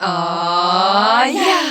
Aw, yeah!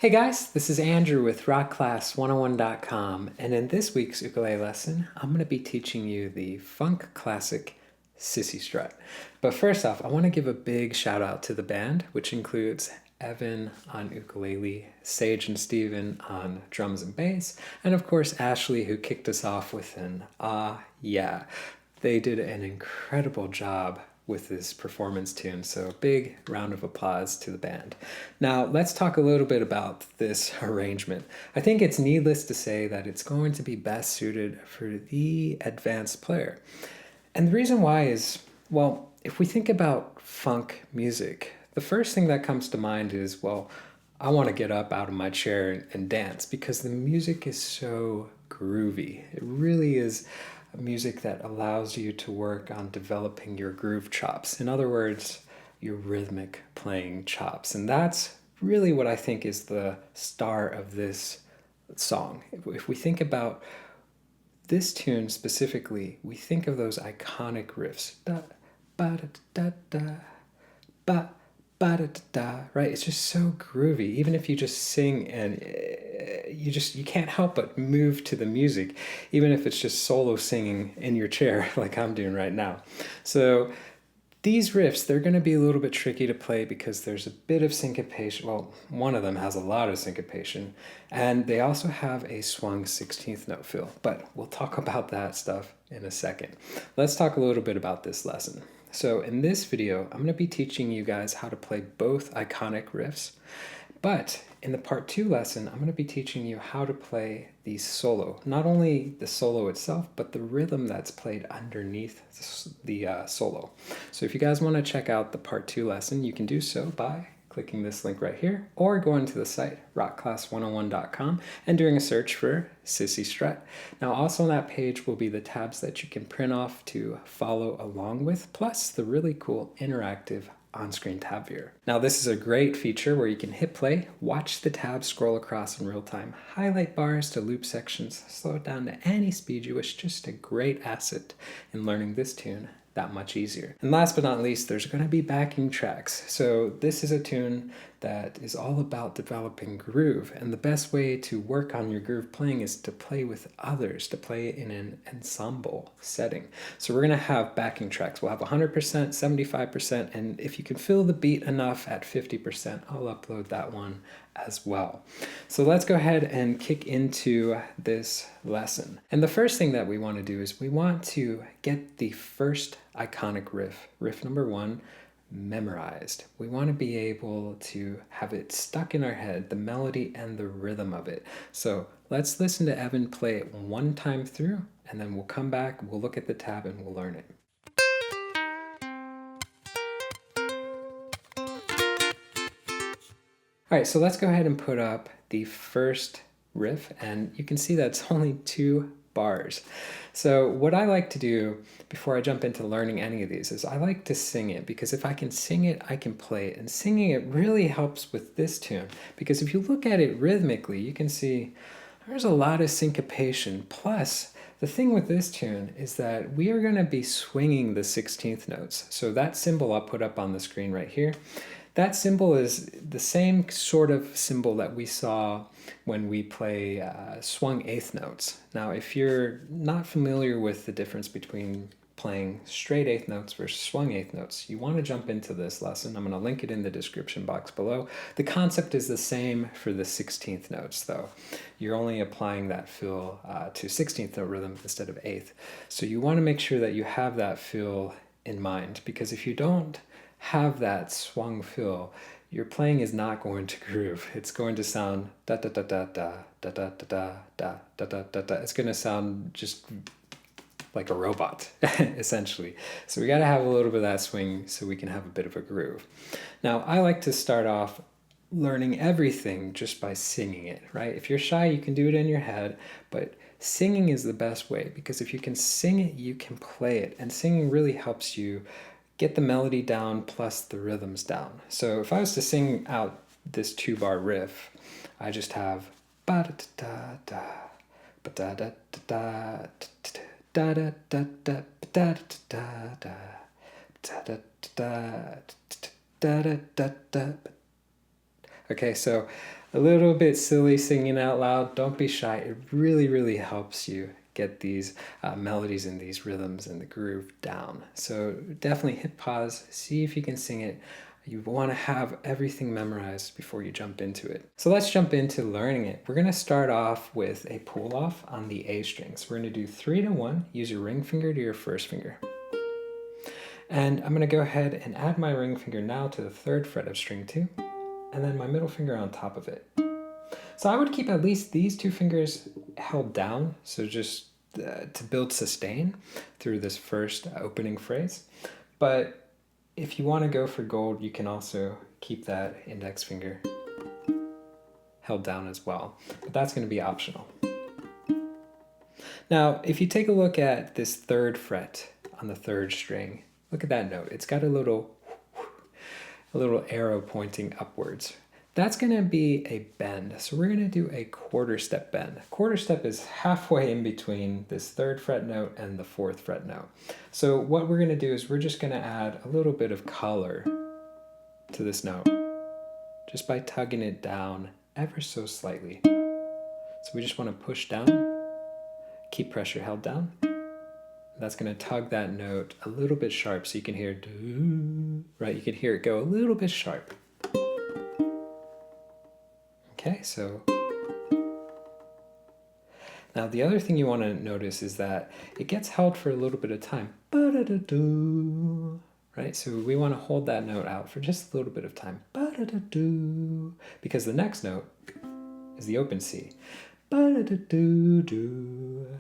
Hey guys, this is Andrew with rockclass101.com, and in this week's ukulele lesson, I'm going to be teaching you the funk classic Cissy Strut. But first off, I want to give a big shout out to the band, which includes Evan on ukulele, Sage and Steven on drums and bass, and of course Ashley, who kicked us off with an "Ah yeah." They did an incredible job with this performance tune, so a big round of applause to the band. Now let's talk a little bit about this arrangement. I think it's needless to say that it's going to be best suited for the advanced player. And the reason why is, well, if we think about funk music, the first thing that comes to mind is, well, I want to get up out of my chair and dance because the music is so groovy. It really is music that allows you to work on developing your groove chops. In other words, your rhythmic playing chops. And that's really what I think is the star of this song. If we think about this tune specifically, we think of those iconic riffs. Da, ba, da, da, da, ba, ba, da, da, da, right? It's just so groovy. Even if you just sing and you can't help but move to the music, even if it's just solo singing in your chair like I'm doing right now. So these riffs, they're going to be a little bit tricky to play because there's a bit of syncopation. Well, one of them has a lot of syncopation, and they also have a swung 16th note fill, but we'll talk about that stuff in a second. Let's talk a little bit about this lesson. So in this video, I'm going to be teaching you guys how to play both iconic riffs, but in the part 2 lesson, I'm going to be teaching you how to play the solo. Not only the solo itself, but the rhythm that's played underneath the solo. So if you guys want to check out the part 2 lesson, you can do so by clicking this link right here, or going to the site, rockclass101.com, and doing a search for Cissy Strut. Now also on that page will be the tabs that you can print off to follow along with, plus the really cool interactive on-screen tab viewer. Now this is a great feature where you can hit play, watch the tabs scroll across in real time, highlight bars to loop sections, slow it down to any speed you wish. Just a great asset in learning this tune that much easier. And last but not least, there's going to be backing tracks. So this is a tune that is all about developing groove, and the best way to work on your groove playing is to play with others, to play in an ensemble setting. So we're going to have backing tracks. We'll have 100%, 75%, and if you can feel the beat enough at 50%, I'll upload that one as well. So let's go ahead and kick into this lesson. And the first thing that we want to do is we want to get the first iconic riff number 1, memorized. We want to be able to have it stuck in our head, the melody and the rhythm of it. So let's listen to Evan play it one time through, and then we'll come back, we'll look at the tab, and we'll learn it. All right, so let's go ahead and put up the first riff, and you can see that's only 2 bars. So what I like to do before I jump into learning any of these is I like to sing it, because if I can sing it, I can play it. And singing it really helps with this tune, because if you look at it rhythmically, you can see there's a lot of syncopation. Plus, the thing with this tune is that we are going to be swinging the 16th notes. So that symbol I'll put up on the screen right here. That symbol is the same sort of symbol that we saw when we play swung 8th notes. Now, if you're not familiar with the difference between playing straight 8th notes versus swung 8th notes, you want to jump into this lesson. I'm going to link it in the description box below. The concept is the same for the 16th notes, though. You're only applying that feel to 16th note rhythm instead of 8th. So you want to make sure that you have that feel in mind, because if you don't have that swung feel, your playing is not going to groove. It's going to sound da da da da da da da da da da da da da. It's going to sound just like a robot, essentially. So we got to have a little bit of that swing so we can have a bit of a groove. Now, I like to start off learning everything just by singing it, right? If you're shy, you can do it in your head, but singing is the best way, because if you can sing it, you can play it. And singing really helps you get the melody down plus the rhythms down. So if I was to sing out this 2-bar riff, I just have ba da da da ba da da da da da da da da da da da da da da da. Okay, so a little bit silly singing out loud. Don't be shy. It really, really helps you get these melodies and these rhythms and the groove down. So definitely hit pause, see if you can sing it. You want to have everything memorized before you jump into it. So let's jump into learning it. We're going to start off with a pull off on the A string. So we're going to do 3 to 1. Use your ring finger to your first finger. And I'm going to go ahead and add my ring finger now to the 3rd fret of string 2, and then my middle finger on top of it. So I would keep at least these 2 fingers held down, so just to build sustain through this first opening phrase. But if you want to go for gold, you can also keep that index finger held down as well, but that's going to be optional. Now, if you take a look at this 3rd fret on the 3rd string, look at that note. It's got a little arrow pointing upwards. That's going to be a bend. So we're going to do a quarter step bend. A quarter step is halfway in between this 3rd fret note and the 4th fret note. So what we're going to do is we're just going to add a little bit of color to this note just by tugging it down ever so slightly. So we just want to push down, keep pressure held down. That's going to tug that note a little bit sharp so you can hear, right? You can hear it go a little bit sharp. Okay, so now the other thing you want to notice is that it gets held for a little bit of time. Right? So we want to hold that note out for just a little bit of time. Because the next note is the open C.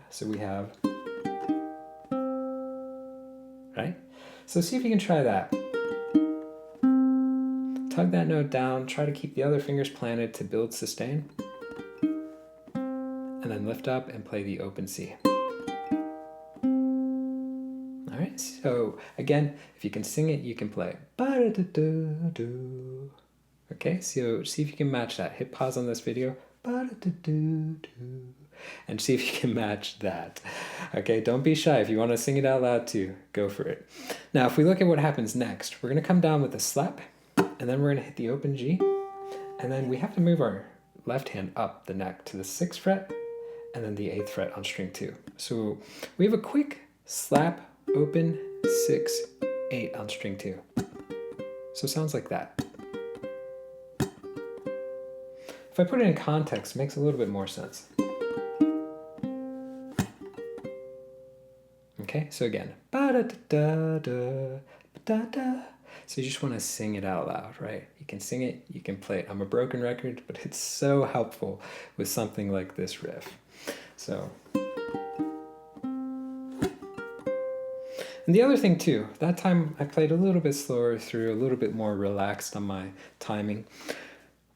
So we have, right? So see if you can try that. Tug that note down, try to keep the other fingers planted to build sustain, and then lift up and play the open C. Alright, so again, if you can sing it, you can play. Okay, so see if you can match that. Hit pause on this video. and see if you can match that. Okay, don't be shy. If you want to sing it out loud too, go for it. Now, if we look at what happens next, we're going to come down with a slap, and then we're going to hit the open G, and then we have to move our left hand up the neck to the 6th fret, and then the 8th fret on string 2. So we have a quick slap, open, 6, 8 on string 2. So it sounds like that. If I put it in context, it makes a little bit more sense. Okay, so again, ba-da-da-da-da, ba-da-da. So you just want to sing it out loud, right? You can sing it, you can play it. I'm a broken record, but it's so helpful with something like this riff. So, and the other thing too, that time I played a little bit slower through, a little bit more relaxed on my timing.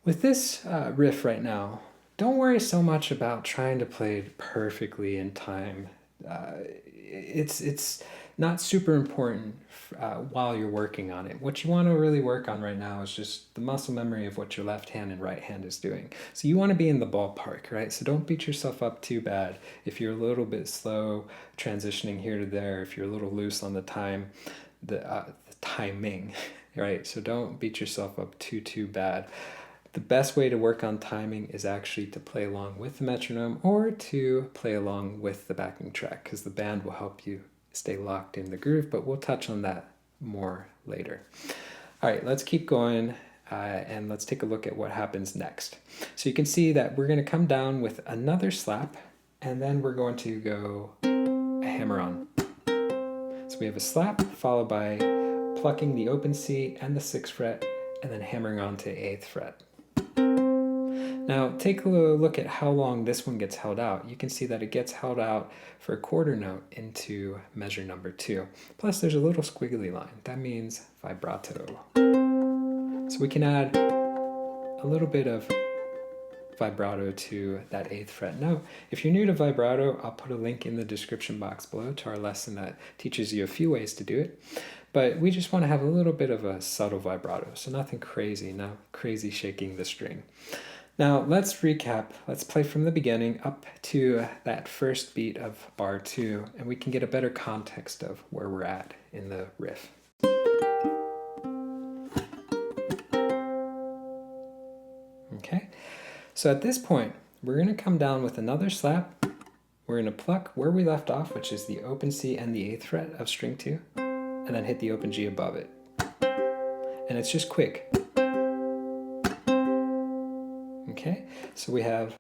With this riff right now, don't worry so much about trying to play it perfectly in time. It's not super important while you're working on it. What you want to really work on right now is just the muscle memory of what your left hand and right hand is doing. So you want to be in the ballpark, right? So don't beat yourself up too bad if you're a little bit slow transitioning here to there, if you're a little loose on the timing, right? So don't beat yourself up too bad. The best way to work on timing is actually to play along with the metronome or to play along with the backing track, because the band will help you stay locked in the groove, but we'll touch on that more later. All right, let's keep going and let's take a look at what happens next. So you can see that we're going to come down with another slap, and then we're going to go a hammer on. So we have a slap followed by plucking the open C and the 6th fret, and then hammering on to 8th fret. Now take a look at how long this one gets held out. You can see that it gets held out for a quarter note into measure number 2. Plus there's a little squiggly line. That means vibrato. So we can add a little bit of vibrato to that 8th fret note. If you're new to vibrato, I'll put a link in the description box below to our lesson that teaches you a few ways to do it. But we just want to have a little bit of a subtle vibrato, so nothing crazy, no crazy shaking the string. Now let's recap. Let's play from the beginning up to that first beat of bar 2, and we can get a better context of where we're at in the riff. Okay, so at this point, we're going to come down with another slap. We're going to pluck where we left off, which is the open C and the 8th fret of string 2, and then hit the open G above it. And it's just quick. Okay, so we have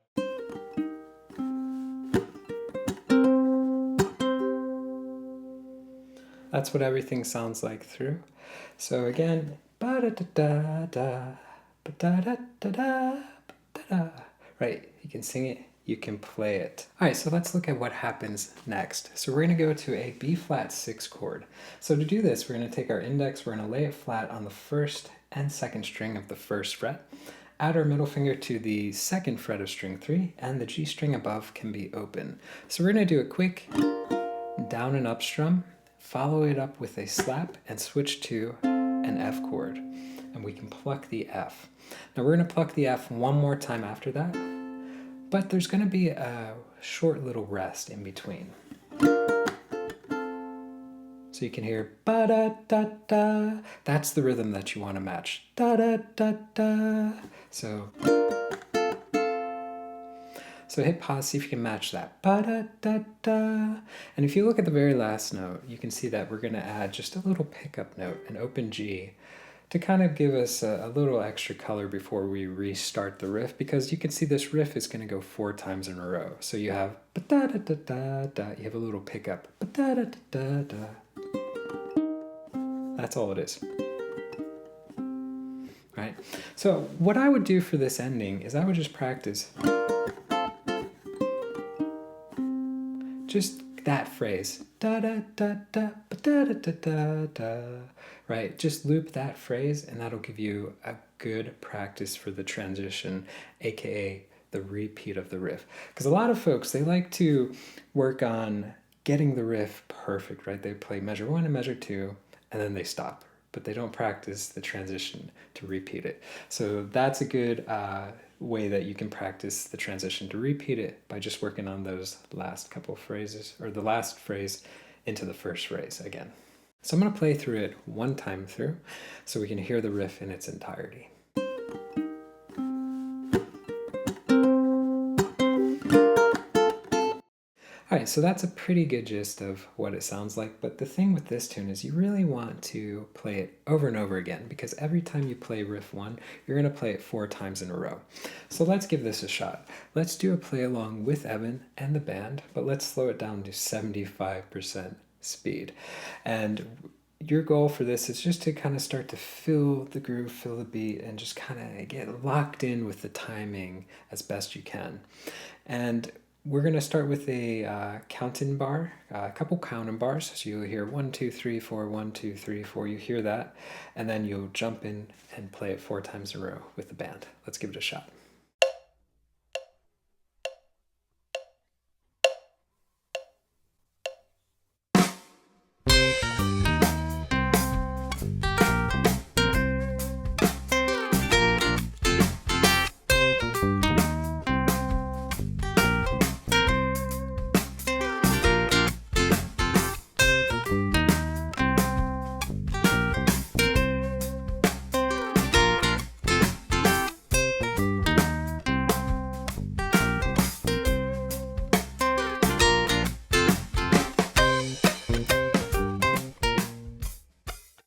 that's what everything sounds like through. So again, ba-da-da-da-da, ba-da-da-da-da, ba-da-da. Right, you can sing it, you can play it. All right, so let's look at what happens next. So we're going to go to a B flat 6 chord. So to do this, we're going to take our index, we're going to lay it flat on the 1st and 2nd string of the 1st fret, add our middle finger to the 2nd fret of string 3, and the G string above can be open. So we're going to do a quick down and up strum, follow it up with a slap, and switch to an F chord. And we can pluck the F. Now we're going to pluck the F one more time after that, but there's going to be a short little rest in between. So you can hear ba-da-da-da. That's the rhythm that you want to match. Da-da-da-da. So hit pause, see if you can match that. Ba-da-da-da. And if you look at the very last note, you can see that we're going to add just a little pickup note, an open G, to kind of give us a little extra color before we restart the riff, because you can see this riff is going to go 4 times in a row. So you have ba-da-da-da-da-da, you have a little pickup, ba-da-da-da-da. That's all it is. Right? So what I would do for this ending is I would just practice just that phrase, da da da da da da da da, right? Just loop that phrase, and that'll give you a good practice for the transition, aka the repeat of the riff. Because a lot of folks, they like to work on getting the riff perfect, right? They play measure 1 and measure 2, and then they stop, but they don't practice the transition to repeat it. So that's a good way that you can practice the transition to repeat it by just working on those last couple phrases, or the last phrase into the first phrase again. So I'm going to play through it one time through so we can hear the riff in its entirety. Alright, so that's a pretty good gist of what it sounds like, but the thing with this tune is you really want to play it over and over again, because every time you play riff 1, you're going to play it 4 times in a row. So let's give this a shot. Let's do a play along with Evan and the band, but let's slow it down to 75% speed. And your goal for this is just to kind of start to feel the groove, feel the beat, and just kind of get locked in with the timing as best you can. And we're going to start with a count-in bar, a couple count-in bars. So you'll hear 1, 2, 3, 4, 1, 2, 3, 4. You hear that, and then you'll jump in and play it 4 times in a row with the band. Let's give it a shot.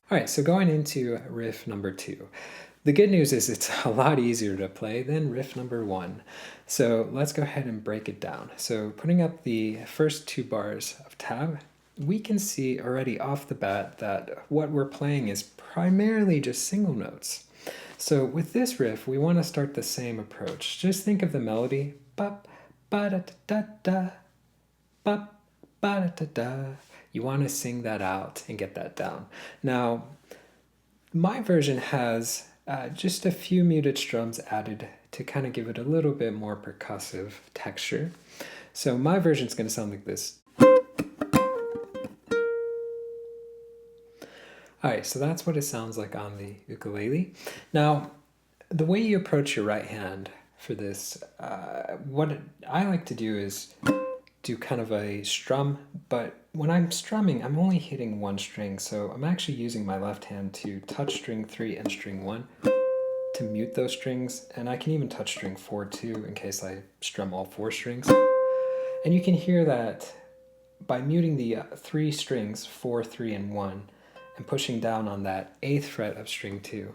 All right, so going into riff number 2. The good news is it's a lot easier to play than riff number 1. So let's go ahead and break it down. So putting up the first 2 bars of tab, we can see already off the bat that what we're playing is primarily just single notes. So with this riff, we want to start the same approach. Just think of the melody. Bop, ba-da-da-da-da, bop, ba-da-da-da. You want to sing that out and get that down. Now, my version has just a few muted strums added to kind of give it a little bit more percussive texture. So my version is going to sound like this. Alright, so that's what it sounds like on the ukulele. Now, the way you approach your right hand for this, what I like to do is do kind of a strum, but when I'm strumming, I'm only hitting 1 string, so I'm actually using my left hand to touch string 3 and string 1 to mute those strings, and I can even touch string 4 too in case I strum all 4 strings. And you can hear that by muting the 3 strings, 4, 3, and 1, and pushing down on that 8th fret of string 2,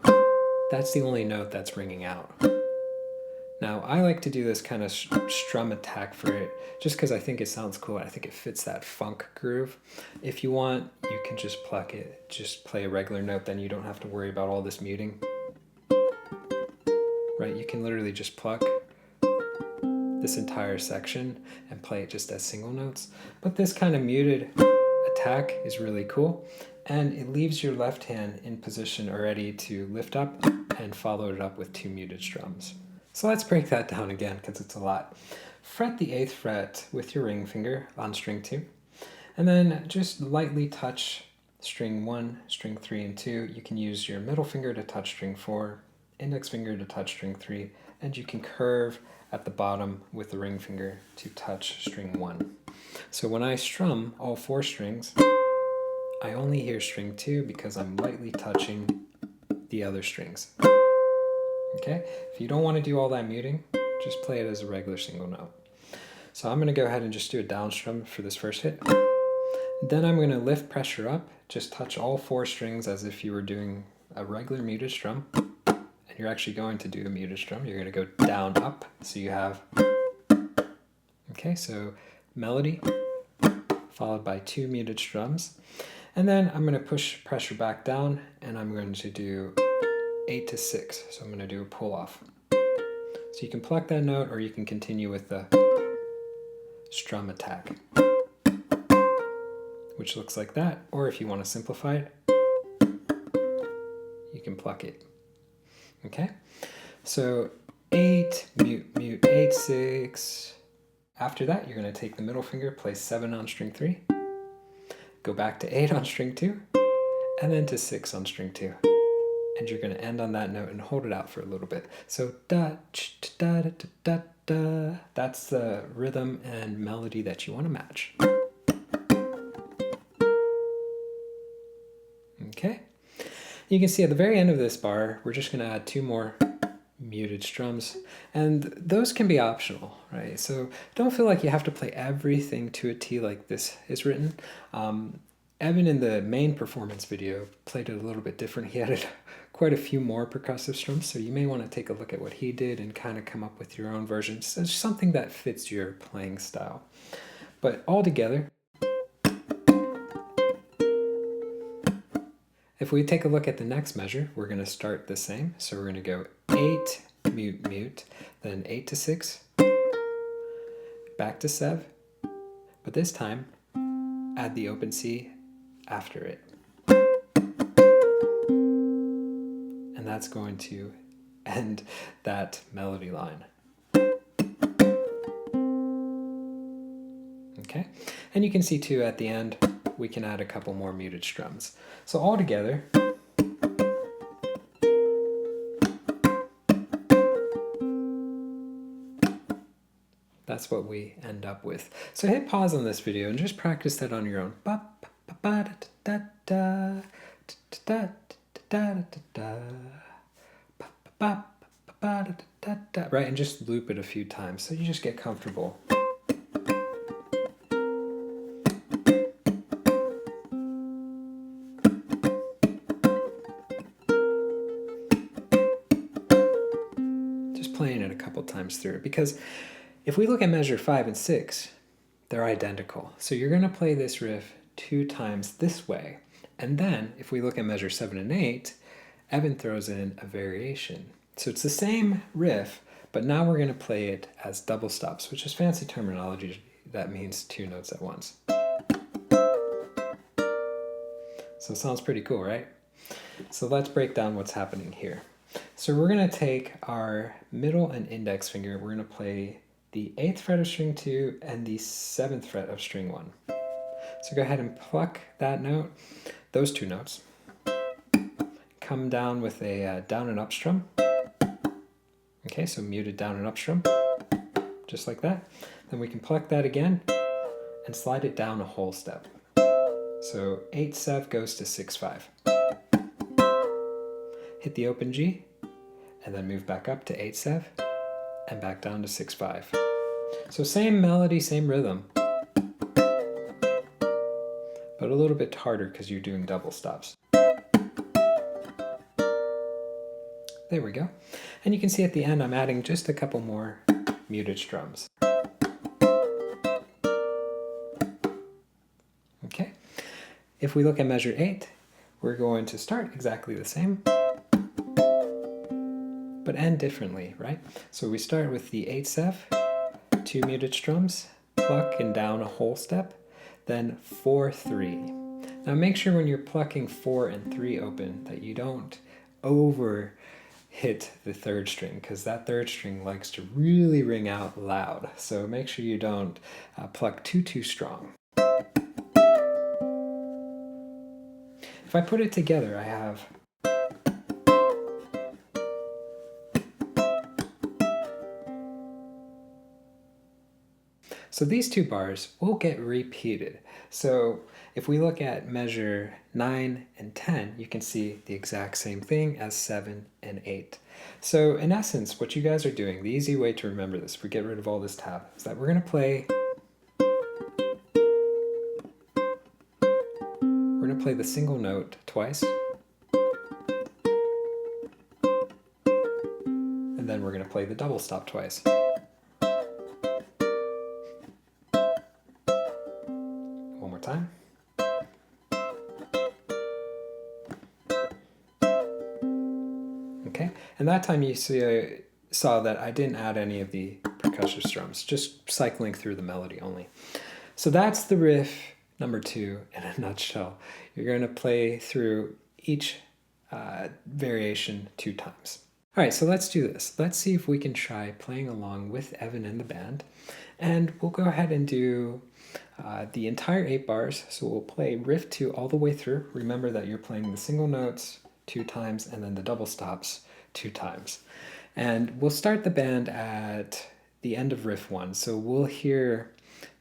that's the only note that's ringing out. Now, I like to do this kind of strum attack for it, just because I think it sounds cool. I think it fits that funk groove. If you want, you can just pluck it, just play a regular note, then you don't have to worry about all this muting. Right, you can literally just pluck this entire section and play it just as single notes. But this kind of muted attack is really cool, and it leaves your left hand in position already to lift up and follow it up with 2 muted strums. So let's break that down again because it's a lot. Fret the 8th fret with your ring finger on string 2, and then just lightly touch string 1, string 3, and 2. You can use your middle finger to touch string 4, index finger to touch string 3, and you can curve at the bottom with the ring finger to touch string 1. So when I strum all 4 strings, I only hear string 2 because I'm lightly touching the other strings. Okay, if you don't want to do all that muting, just play it as a regular single note. So I'm going to go ahead and just do a down strum for this first hit. Then I'm going to lift pressure up, just touch all 4 strings as if you were doing a regular muted strum. And you're actually going to do a muted strum. You're going to go down, up. So you have, okay, so melody followed by 2 muted strums. And then I'm going to push pressure back down, and I'm going to do 8 to 6, so I'm going to do a pull off. So you can pluck that note, or you can continue with the strum attack, which looks like that. Or if you want to simplify it, you can pluck it. Okay, so 8, mute, mute, 8, 6. After that, you're going to take the middle finger, play 7 on string 3, go back to 8 on string 2, and then to 6 on string 2. and you're going to end on that note and hold it out for a little bit. So da ch da da da da da. That's the rhythm and melody that you want to match. Okay. You can see at the very end of this bar, we're just going to add 2 more muted strums, and those can be optional, right? So don't feel like you have to play everything to a T like this is written. Evan in the main performance video played it a little bit different. He added quite a few more percussive strums, so you may want to take a look at what he did and kind of come up with your own version. So it's something that fits your playing style. But all together, if we take a look at the next measure, we're going to start the same. So we're going to go 8, mute, mute, then 8 to 6, back to 7, but this time add the open C after it. And that's going to end that melody line. Okay, and you can see too at the end, we can add a couple more muted strums. So all together, that's what we end up with. So hit pause on this video and just practice that on your own. Right, and just loop it a few times so you just get comfortable. Just playing it a couple times through, because if we look at measure 5 and 6, they're identical. So you're going to play this riff 2 times this way. And then if we look at measure 7 and 8, Evan throws in a variation. So it's the same riff, but now we're going to play it as double stops, which is fancy terminology that means 2 notes at once. So it sounds pretty cool, right? So let's break down what's happening here. So we're going to take our middle and index finger, we're going to play the 8th fret of string 2 and the 7th fret of string 1. So go ahead and pluck that note, those 2 notes. Come down with a down and up strum. Okay, so muted down and up strum, just like that. Then we can pluck that again and slide it down a whole step. So 8-7 goes to 6-5. Hit the open G, and then move back up to 8-7 and back down to 6-5. So same melody, same rhythm, but a little bit harder because you're doing double stops. There we go. And you can see at the end I'm adding just a couple more muted strums. Okay. If we look at measure 8, we're going to start exactly the same, but end differently, right? So we start with the 8-7, 2 muted strums, pluck and down a whole step, then 4-3. Now make sure when you're plucking 4 and 3 open that you don't over hit the 3rd string, because that 3rd string likes to really ring out loud. So make sure you don't pluck too strong. If I put it together, I have so these 2 bars will get repeated. So if we look at measure 9 and 10, you can see the exact same thing as 7 and 8. So in essence, what you guys are doing, the easy way to remember this, if we get rid of all this tab, is that we're going to play the single note twice, and then we're going to play the double stop twice. One more time. Okay, and that time you saw that I didn't add any of the percussive strums, just cycling through the melody only. So that's the riff number 2 in a nutshell. You're going to play through each variation 2 times. All right, so let's do this. Let's see if we can try playing along with Evan and the band. And we'll go ahead and do the entire 8 bars. So we'll play riff 2 all the way through. Remember that you're playing the single notes 2 times, and then the double stops 2 times. And we'll start the band at the end of riff 1. So we'll hear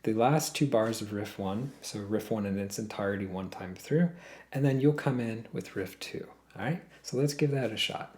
the last 2 bars of riff 1, so riff 1 in its entirety 1 time through, and then you'll come in with riff 2. All right, so let's give that a shot.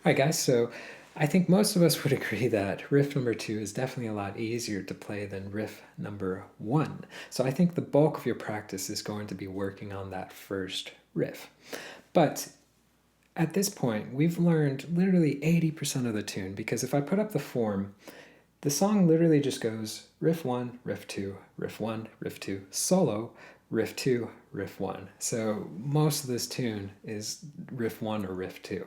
All right, guys, so I think most of us would agree that riff number 2 is definitely a lot easier to play than riff number 1. So I think the bulk of your practice is going to be working on that first riff. But at this point, we've learned literally 80% of the tune, because if I put up the form, the song literally just goes riff 1, riff 2, riff 1, riff 2, solo, riff 2, riff 1. So most of this tune is riff 1 or riff 2.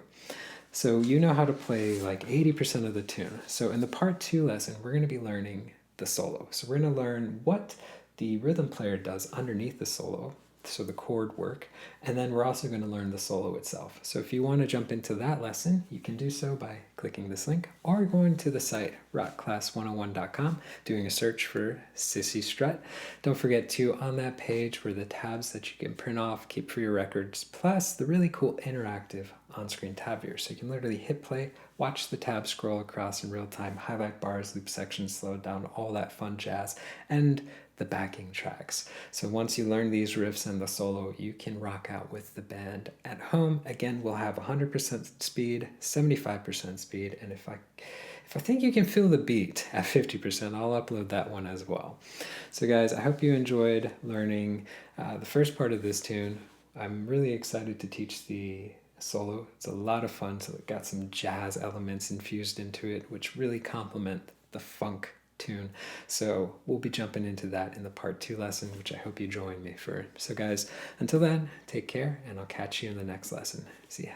So you know how to play like 80% of the tune. So in the part 2 lesson, we're going to be learning the solo. So we're going to learn what the rhythm player does underneath the solo, so the chord work, and then we're also going to learn the solo itself. So if you want to jump into that lesson, you can do so by clicking this link or going to the site rockclass101.com, doing a search for Cissy Strut. Don't forget to, on that page, were the tabs that you can print off, keep for your records, plus the really cool interactive on-screen tab viewer. So you can literally hit play, watch the tab scroll across in real time, highlight bars, loop sections, slow it down, all that fun jazz, and the backing tracks. So once you learn these riffs and the solo, you can rock out with the band at home. Again, we'll have 100% speed, 75% speed, and if I think you can feel the beat at 50%, I'll upload that one as well. So guys, I hope you enjoyed learning the first part of this tune. I'm really excited to teach the solo. It's a lot of fun, so it got some jazz elements infused into it, which really complement the funk tune. So we'll be jumping into that in the part 2 lesson, which I hope you join me for. So guys, until then, take care, and I'll catch you in the next lesson. See ya.